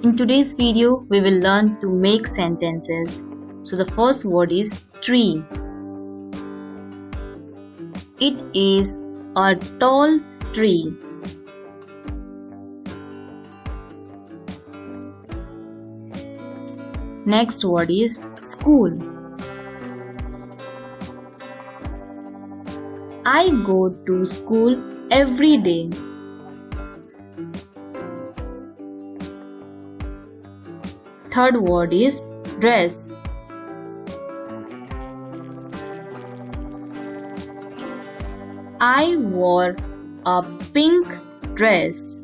In today's video, we will learn to make sentences. So the first word is tree. It is a tall tree. Next word is school. I go to school every day. Third word is dress. I wore a pink dress.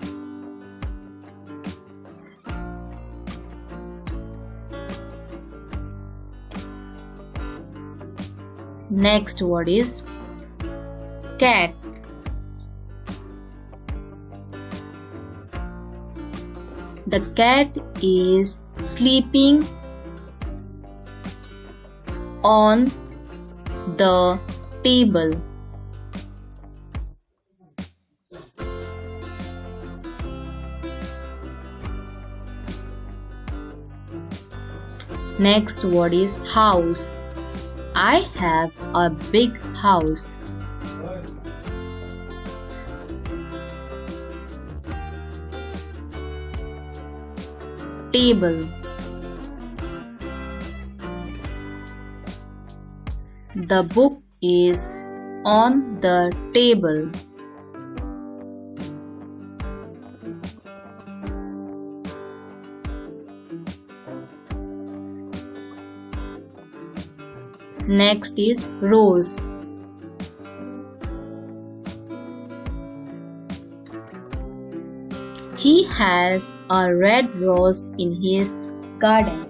Next word is cat. The cat is sleeping on the table. Next word is house. I have a big house. Table. The book is on the table. Next is rose. He has a red rose in his garden.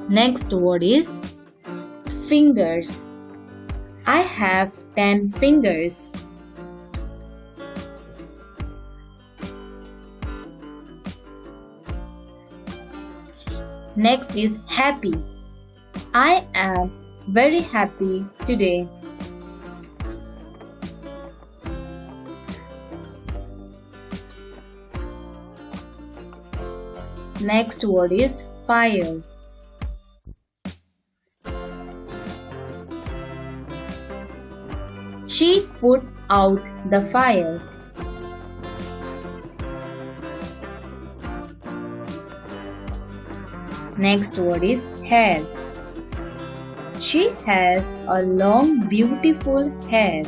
Next word is fingers. I have 10 fingers. Next is happy. I am very happy today. Next word is fire. She put out the fire. Next word is hair. She has a long, beautiful hair.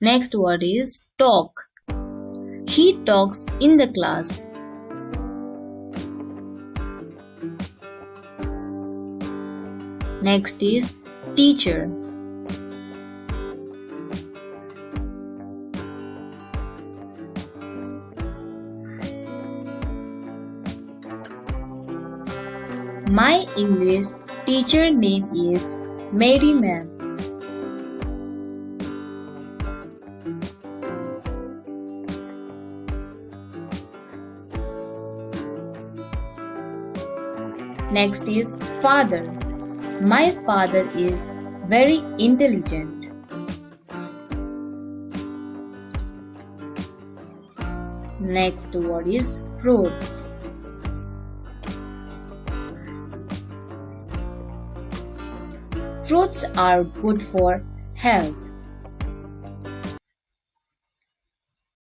Next word is talk. He talks in the class. Next is teacher. My English teacher name is Mary Ma'am. Next is father. My father is very intelligent. Next word is fruits. Fruits are good for health.